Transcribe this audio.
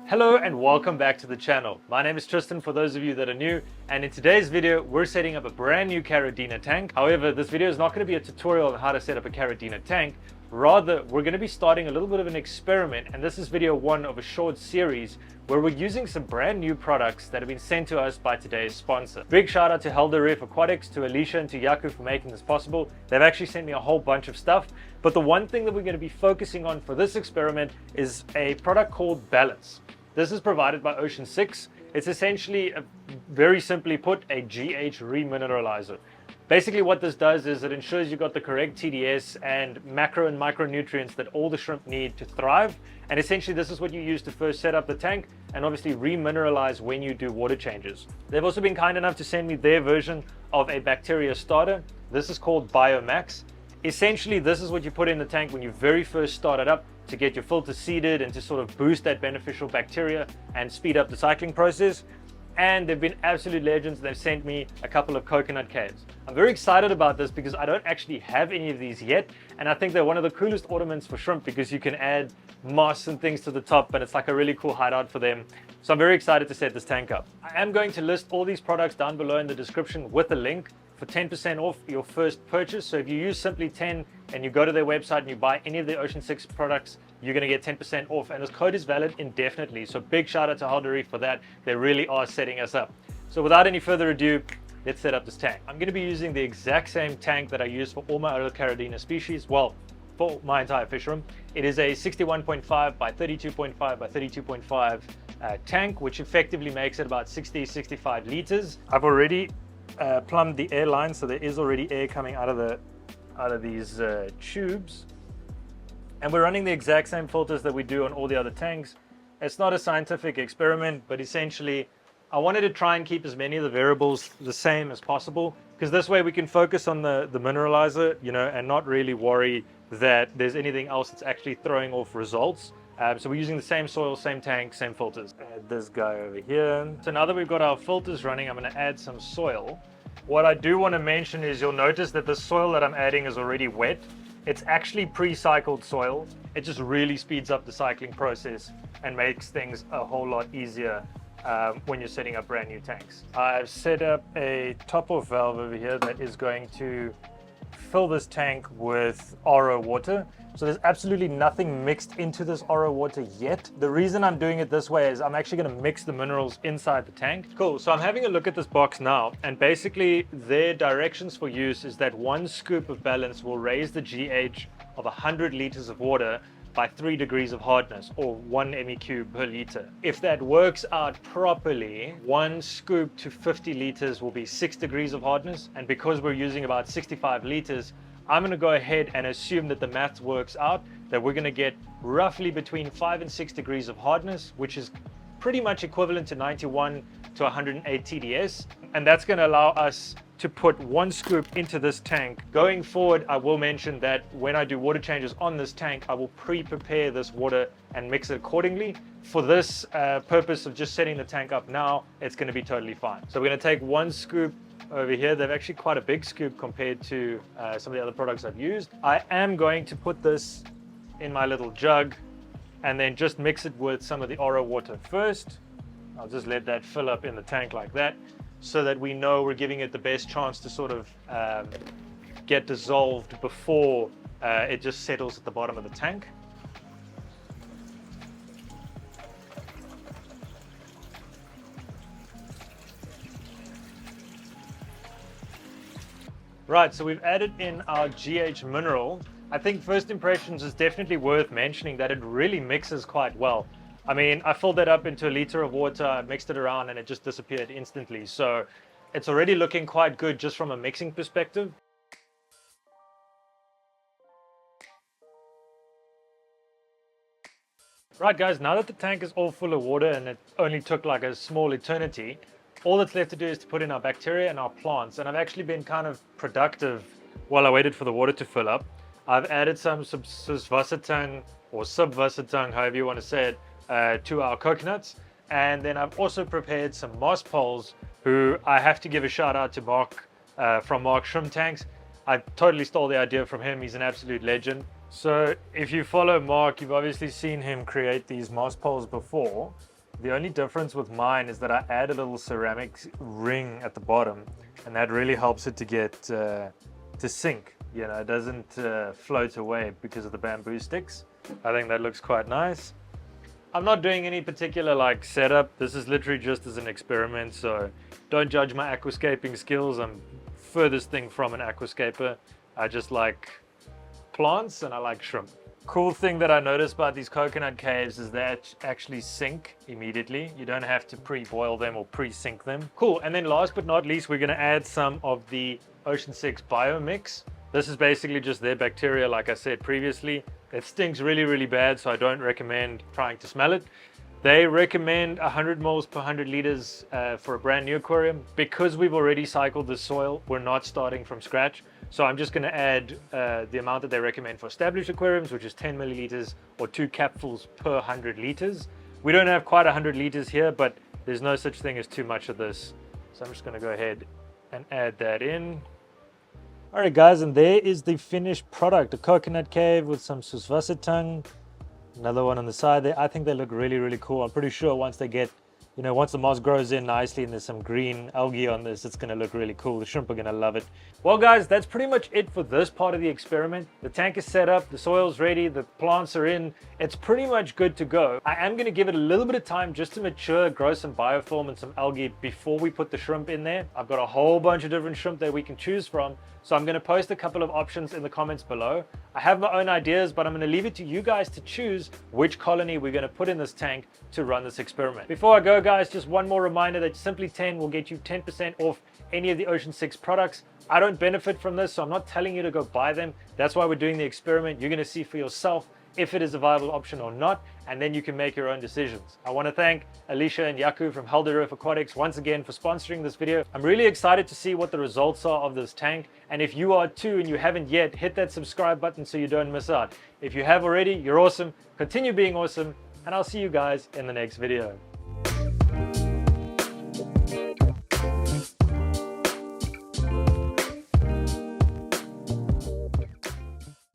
Hello and welcome back to the channel. My name is Tristan for those of you that are new, and in today's video we're setting up a brand new Caridina tank. However, this video is not going to be a tutorial on how to set up a Caridina tank. Rather, we're going to be starting a little bit of an experiment, and this is video one of a short series where we're using some brand new products that have been sent to us by today's sponsor. Big shout out to Helder Reef Aquatics, to Alicia and to Yaku for making this possible. They've actually sent me a whole bunch of stuff, but the one thing that we're going to be focusing on for this experiment is a product called Balance. This is provided by Ocean 6. It's essentially, very simply put, a GH remineralizer. Basically what this does is it ensures you've got the correct TDS and macro and micronutrients that all the shrimp need to thrive. And essentially this is what you use to first set up the tank and obviously remineralize when you do water changes. They've also been kind enough to send me their version of a bacteria starter. This is called Biomax. Essentially this is what you put in the tank when you very first start it up to get your filter seeded and to sort of boost that beneficial bacteria and speed up the cycling process. And they've been absolute legends. They've sent me a couple of coconut caves. I'm very excited about this because I don't actually have any of these yet, and I think they're one of the coolest ornaments for shrimp because you can add moss and things to the top, and it's like a really cool hideout for them. So I'm very excited to set this tank up. I am going to list all these products down below in the description with a link for 10% off your first purchase. So if you use Simply 10 and you go to their website and you buy any of the Ocean 6 products, you're going to get 10% off, and this code is valid indefinitely. So big shout out to Helder Reef for that. They really are setting us up. So without any further ado, let's set up this tank. I'm going to be using the exact same tank that I use for all my other Caridina species. Well, for my entire fish room. It is a 61.5 by 32.5 by 32.5 tank, which effectively makes it about 60-65 liters. I've already plumbed the air line, so there is already air coming out of these tubes. And we're running the exact same filters that we do on all the other tanks. It's not a scientific experiment, but essentially I wanted to try and keep as many of the variables the same as possible, because this way we can focus on the mineralizer, you know, and not really worry that there's anything else that's actually throwing off results. So we're using the same soil, same tank, same filters. Add this guy over here. So now that we've got our filters running, I'm going to add some soil. What I do want to mention is you'll notice that the soil that I'm adding is already wet. It's actually pre-cycled soil. It just really speeds up the cycling process and makes things a whole lot easier when you're setting up brand new tanks. I've set up a top-off valve over here that is going to fill this tank with RO water. So there's absolutely nothing mixed into this RO water yet. The reason I'm doing it this way is I'm actually going to mix the minerals inside the tank. Cool, so I'm having a look at this box now, and basically their directions for use is that 1 scoop of Balance will raise the GH of 100 liters of water by 3 degrees of hardness, or 1 MEQ per liter. If that works out properly, 1 scoop to 50 liters will be 6 degrees of hardness, and because we're using about 65 liters, I'm going to go ahead and assume that the math works out, that we're going to get roughly between 5 and 6 degrees of hardness, which is pretty much equivalent to 91 to 108 TDS, and that's going to allow us to put 1 scoop into this tank. Going forward, I will mention that when I do water changes on this tank, I will pre-prepare this water and mix it accordingly. For this purpose of just setting the tank up now, it's going to be totally fine. So we're going to take 1 scoop over here. They've actually quite a big scoop compared to some of the other products I've used. I am going to put this in my little jug and then just mix it with some of the RO water first. I'll just let that fill up in the tank like that, so that we know we're giving it the best chance to sort of get dissolved before it just settles at the bottom of the tank. Right, so we've added in our GH mineral. I think first impressions is definitely worth mentioning that it really mixes quite well. I mean, I filled that up into a liter of water, I mixed it around, and it just disappeared instantly. So it's already looking quite good just from a mixing perspective. Right guys, now that the tank is all full of water and it only took like a small eternity, all that's left to do is to put in our bacteria and our plants. And I've actually been kind of productive while I waited for the water to fill up. I've added some Vasatang or Subvasatang, however you want to say it, to our coconuts. And then I've also prepared some moss poles, who I have to give a shout out to Mark from Mark Shrimp Tanks. I totally stole the idea from him. He's an absolute legend. So if you follow Mark, you've obviously seen him create these moss poles before. The only difference with mine is that I add a little ceramic ring at the bottom, and that really helps it to get to sink. You know, it doesn't float away because of the bamboo sticks. I think that looks quite nice. I'm not doing any particular like setup. This is literally just as an experiment, so don't judge my aquascaping skills. I'm furthest thing from an aquascaper. I just like plants and I like shrimp. Cool thing that I noticed about these coconut caves is they actually sink immediately. You don't have to pre-boil them or pre-sink them. Cool, and then last but not least, we're gonna add some of the Ocean 6 biomix. This is basically just their bacteria, like I said previously. It stinks really, really bad, so I don't recommend trying to smell it. They recommend 100 moles per 100 liters for a brand new aquarium. Because we've already cycled the soil, we're not starting from scratch. So I'm just going to add the amount that they recommend for established aquariums, which is 10 milliliters or 2 capfuls per 100 liters. We don't have quite 100 liters here, but there's no such thing as too much of this. So I'm just going to go ahead and add that in. All right, guys, and there is the finished product, a coconut cave with some Süßwassertang. Another one on the side there. I think they look really, really cool. I'm pretty sure once they get, you know, once the moss grows in nicely and there's some green algae on this, it's going to look really cool. The shrimp are going to love it. Well, guys, that's pretty much it for this part of the experiment. The tank is set up, the soil's ready, the plants are in. It's pretty much good to go. I am going to give it a little bit of time just to mature, grow some biofilm and some algae before we put the shrimp in there. I've got a whole bunch of different shrimp that we can choose from. So I'm going to post a couple of options in the comments below. I have my own ideas, but I'm going to leave it to you guys to choose which colony we're going to put in this tank to run this experiment. Before I go, guys, just one more reminder that Simply 10 will get you 10% off any of the Ocean 6 products. I don't benefit from this, so I'm not telling you to go buy them. That's why we're doing the experiment. You're going to see for yourself if it is a viable option or not, and then you can make your own decisions. I want to thank Alicia and Yaku from Helder Reef Aquatics once again for sponsoring this video. I'm really excited to see what the results are of this tank, and if you are too and you haven't yet, hit that subscribe button so you don't miss out. If you have already, you're awesome. Continue being awesome, and I'll see you guys in the next video.